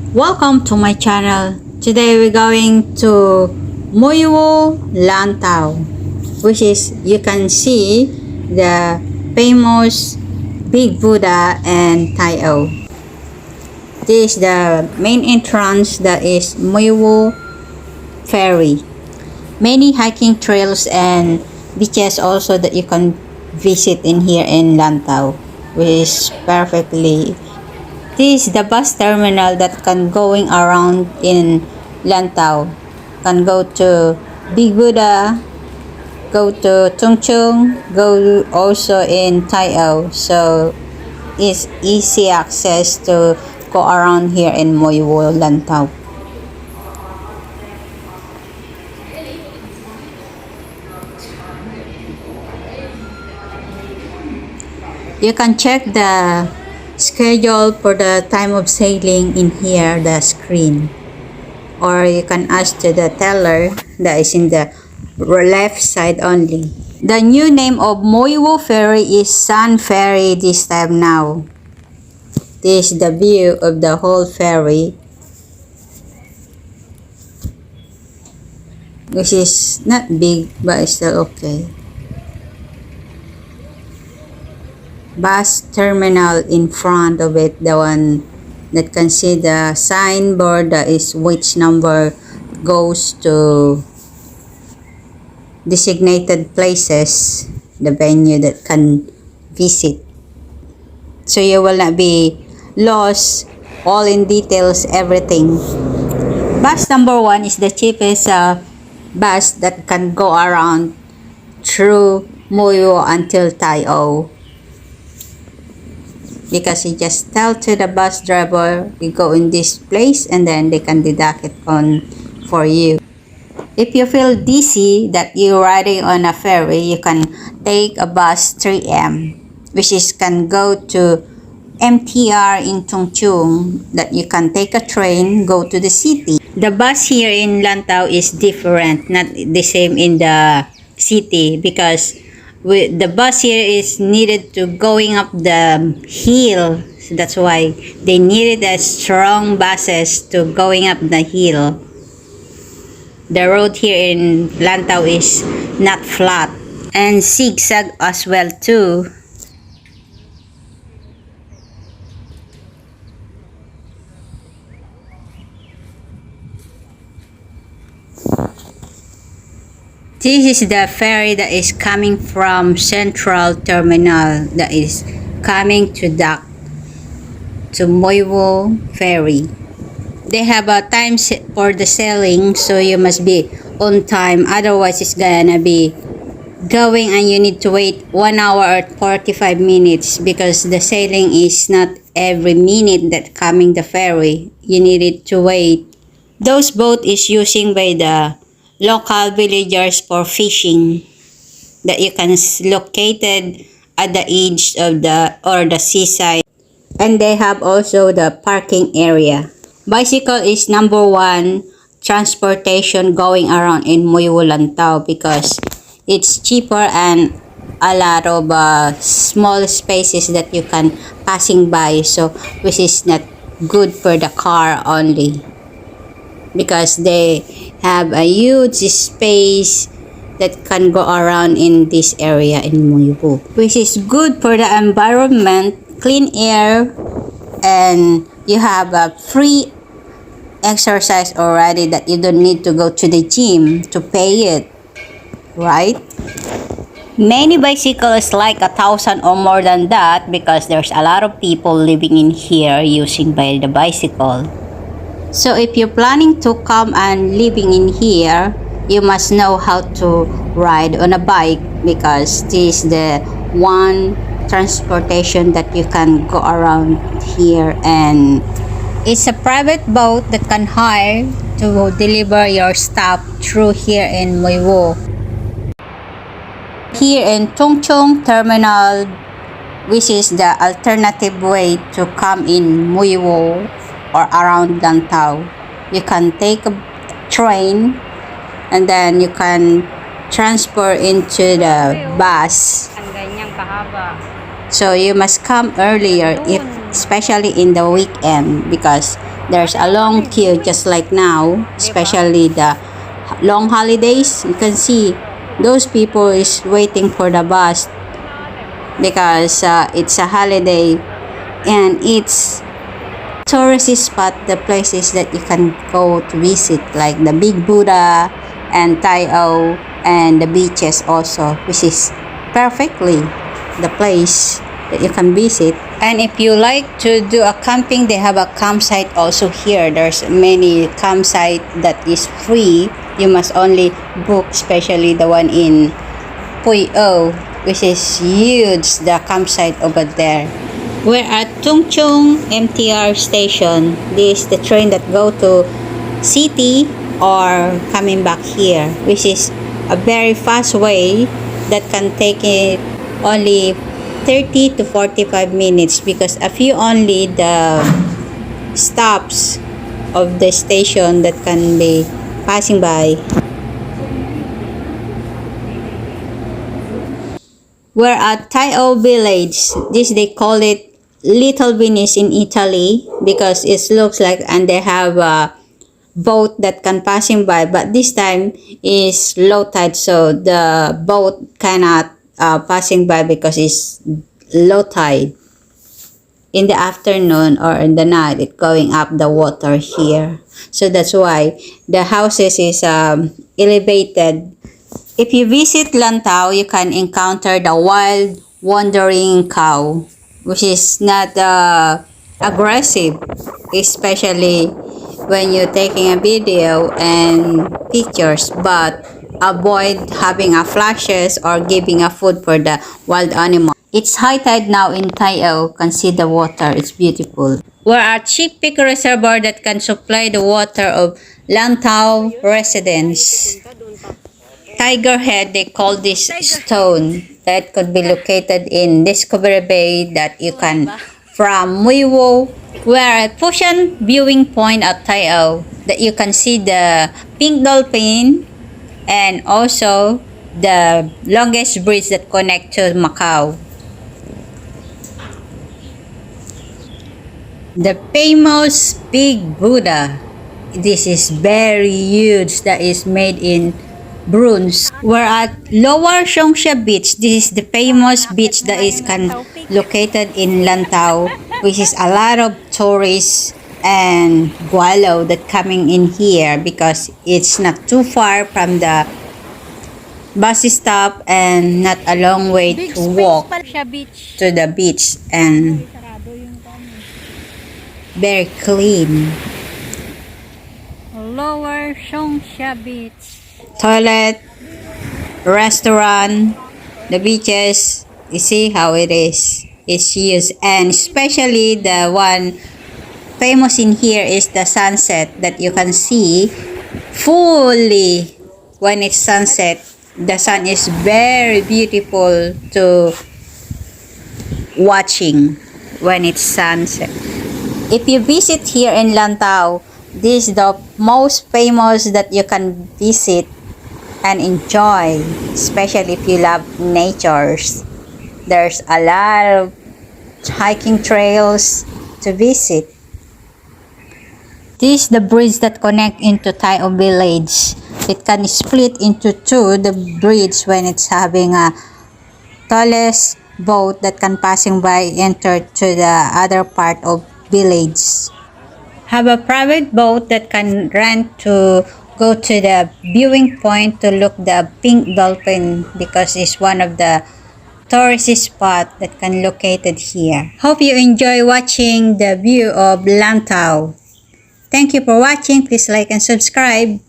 Welcome to my channel. Today we're going to Lantau, which is you can see the famous Big Buddha and Taiao. This is the main entrance that is Muiwo Ferry. Many hiking trails and beaches also that you can visit in here in Lantau, which is perfectly. This is the bus terminal that can going around in Lantau. Can go to Big Buddha, go to Tung Chung, go also in Taiao. So it's easy access to go around here in Muiwo, Lantau. You can check the schedule for the time of sailing in here, the screen, or you can ask to the teller that is in the left side only. The new name of Muiwo Ferry is Sun Ferry this time now. This is the view of the whole ferry, which is not big but it's still okay. Bus terminal in front of it, the one that can see the signboard that is which number goes to designated places, the venue that can visit, so you will not be lost all in details everything. Bus number 1 is the cheapest bus that can go around through Muiwo until Taiao, because you just tell to the bus driver you go in this place and then they can deduct it on for you. If you feel dizzy that you're riding on a ferry, you can take a bus 3M, which is can go to MTR in Tung Chung, that you can take a train, go to the city. The bus here in Lantau is different, not the same in the city, because the bus here is needed to going up the hill, so that's why they needed a strong buses to going up the hill. The road here in Lantau is not flat and zigzag as well too. This is the ferry that is coming from Central Terminal, that is coming to dock to Muiwo Ferry. They have a time for the sailing, so you must be on time, otherwise it's gonna be going and you need to wait 1 hour or 45 minutes, because the sailing is not every minute that coming the ferry, you needed to wait. Those boat is using by the local villagers for fishing, that you can located at the edge of the seaside, and they have also the parking area. Bicycle is number 1 transportation going around in Muiwo Lantau, because it's cheaper and a lot of small spaces that you can passing by, so which is not good for the car only, because they have a huge space that can go around in this area in Muiwo, which is good for the environment, clean air, and you have a free exercise already, that you don't need to go to the gym to pay it, right? Many bicycles like 1,000 or more than that, because there's a lot of people living in here using by the bicycle. So if you're planning to come and living in here, you must know how to ride on a bike, because this is the one transportation that you can go around here, and it's a private boat that can hire to deliver your stuff through here in Muiwo. Here in Tung Chung Terminal, which is the alternative way to come in Muiwo or around Lantau, you can take a train and then you can transfer into the bus. So you must come earlier, if especially in the weekend, because There's a long queue just like now, especially the long holidays. You can see those people is waiting for the bus because it's a holiday and it's tourist spot, the places that you can go to visit like the Big Buddha and Taiao and the beaches also, which is perfectly the place that you can visit. And if you like to do a camping, they have a campsite also here. There's many campsite that is free. You must only book, especially the one in Puyo, which is huge, the campsite over there. We're at Tung Chung MTR station. This is the train that go to city or coming back here, which is a very fast way that can take it only 30 to 45 minutes because a few only the stops of the station that can be passing by. We're at Taiao village. This they call it Little Venice in Italy because it looks like, and they have a boat that can passing by, but this time is low tide, so the boat cannot passing by because it's low tide. In the afternoon or in the night, it's going up the water here, so that's why the houses is elevated. If you visit Lantau, you can encounter the wild wandering cow, which is not aggressive, especially when you're taking a video and pictures, but avoid having a flashes or giving a food for the wild animal. It's high tide now in Taiao. Can see the water, it's beautiful. We're at Cheap Peak Reservoir that can supply the water of Lantau residents. Tiger Head, they call this stone that could be located in Discovery Bay that you can from Muiwo. We're at Ocean Viewing Point at Taiao that you can see the pink dolphin and also the longest bridge that connect to Macau. The famous Big Buddha. This is very huge, that is made in bronze. We're at Lower Xiongxia Beach. This is the famous beach that is located in Lantau, which is a lot of tourists and gualo that coming in here because it's not too far from the bus stop and not a long way to walk to the beach, and very clean. Lower Xiongxia Beach. Toilet, restaurant, the beaches, you see how it is. It's used, and especially the one famous in here is the sunset that you can see fully when it's sunset. The sun is very beautiful to watching when it's sunset. If you visit here in Lantau, this is the most famous that you can visit and enjoy, especially if you love natures. There's a lot of hiking trails to visit. This is the bridge that connect into Taiao village. It can split into two, the bridge, when it's having a tallest boat that can passing by enter to the other part of village. Have a private boat that can rent to go to the viewing point to look the pink dolphin because it's one of the tourist spot that can located here. Hope you enjoy watching the view of Lantau. Thank you for watching. Please like and subscribe.